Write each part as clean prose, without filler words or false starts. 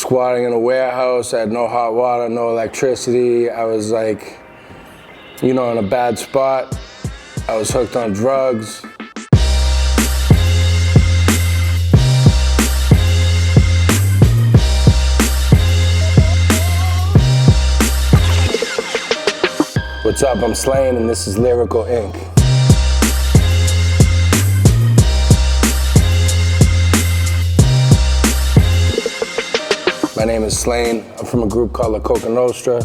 squatting in a warehouse. I had no hot water, no electricity. I was like, in a bad spot. I was hooked on drugs. What's up, I'm Slaine and this is Lyrical Ink. My name is Slaine. I'm from a group called Coka Nostra,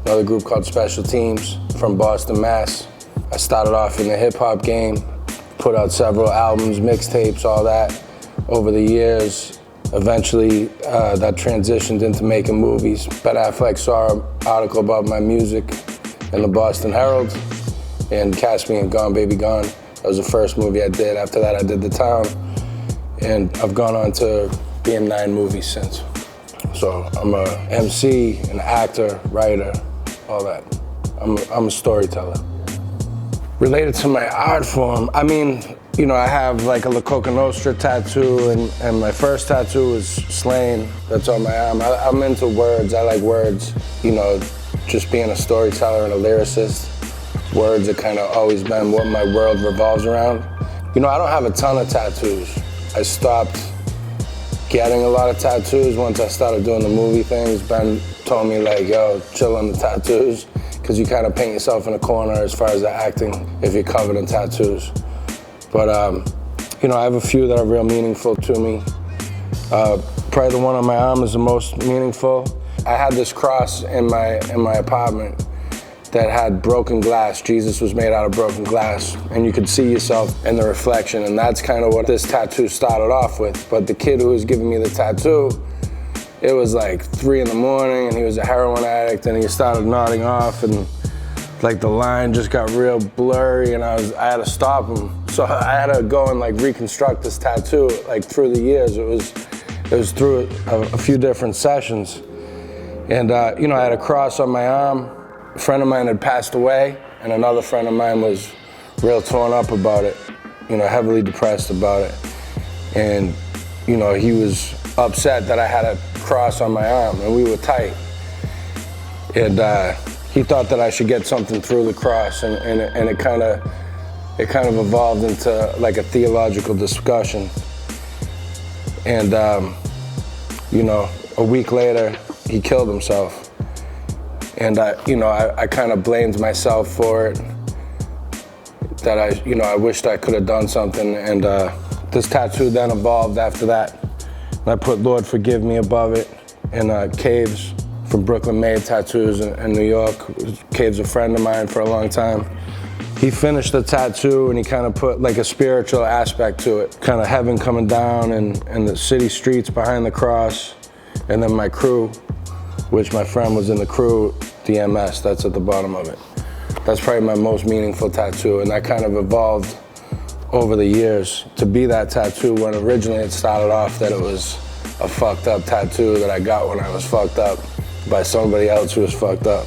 another group called Special Teamz from Boston, Mass. I started off in the hip hop game, put out several albums, mixtapes, all that over the years. Eventually, that transitioned into making movies. Ben Affleck saw an article about my music in the Boston Herald and cast me in Gone Baby Gone. That was the first movie I did. After that, I did The Town, and I've gone on to be in 9 movies since. So I'm a MC, an actor, writer, all that. I'm a storyteller. Related to my art form, I have like a Coka Nostra tattoo, and my first tattoo was Slaine. That's on my arm. I'm into words. I like words. Just being a storyteller and a lyricist. Words have kind of always been what my world revolves around. I don't have a ton of tattoos. I stopped getting a lot of tattoos once I started doing the movie things. Ben told me like, yo, chill on the tattoos, because you kind of paint yourself in a corner as far as the acting if you're covered in tattoos. But I have a few that are real meaningful to me. Probably the one on my arm is the most meaningful. I had this cross in my apartment that had broken glass. Jesus was made out of broken glass, and you could see yourself in the reflection, and that's kind of what this tattoo started off with. But the kid who was giving me the tattoo, it was like 3 in the morning, and he was a heroin addict, and he started nodding off, and like the line just got real blurry, and I had to stop him. So I had to go and like reconstruct this tattoo like through the years. It was through a few different sessions. And I had a cross on my arm. A friend of mine had passed away, and another friend of mine was real torn up about it, heavily depressed about it. And, he was upset that I had a cross on my arm, and we were tight. And he thought that I should get something through the cross, and it kind of evolved into like a theological discussion. And, a week later, he killed himself. And I kind of blamed myself for it, that I wished I could have done something. And this tattoo then evolved after that. And I put Lord Forgive Me above it. And Caves from Brooklyn Made Tattoos in New York. Caves a friend of mine for a long time. He finished the tattoo and he kind of put like a spiritual aspect to it. Kind of heaven coming down and the city streets behind the cross. And then my crew, which my friend was in the crew, DMS, that's at the bottom of it. That's probably my most meaningful tattoo, and that kind of evolved over the years to be that tattoo when originally it started off that it was a fucked up tattoo that I got when I was fucked up by somebody else who was fucked up.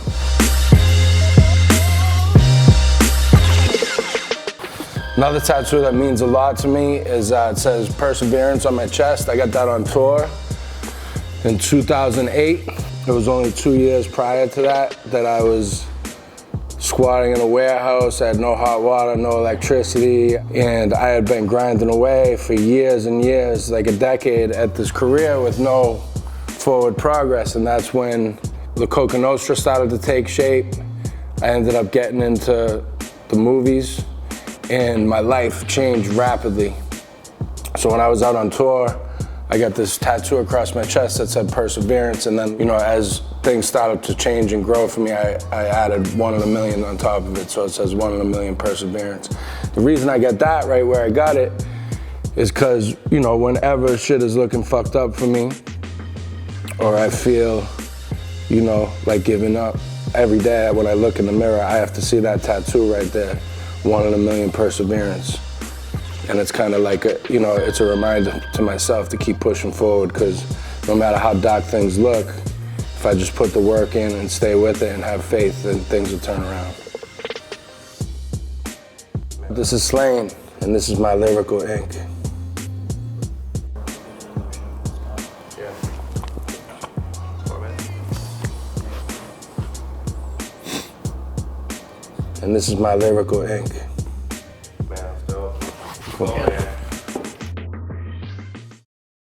Another tattoo that means a lot to me is it says Perseverance on my chest. I got that on tour in 2008. It was only 2 years prior to that I was squatting in a warehouse. I had no hot water, no electricity, and I had been grinding away for years and years, like a decade, at this career with no forward progress. And that's when the Coka Nostra started to take shape. I ended up getting into the movies, and my life changed rapidly. So when I was out on tour, I got this tattoo across my chest that said Perseverance, and then, as things started to change and grow for me, I added 1 in a million on top of it, so it says 1 in a million Perseverance. The reason I got that right where I got it is because, whenever shit is looking fucked up for me, or I feel, like giving up, every day when I look in the mirror, I have to see that tattoo right there, 1 in a million Perseverance. And it's kind of like, it's a reminder to myself to keep pushing forward, because no matter how dark things look, if I just put the work in and stay with it and have faith, then things will turn around. This is Slaine, and this is my Lyrical Ink. Yeah. and this is my Lyrical Ink. Man, that's dope. Cool. Oh, man.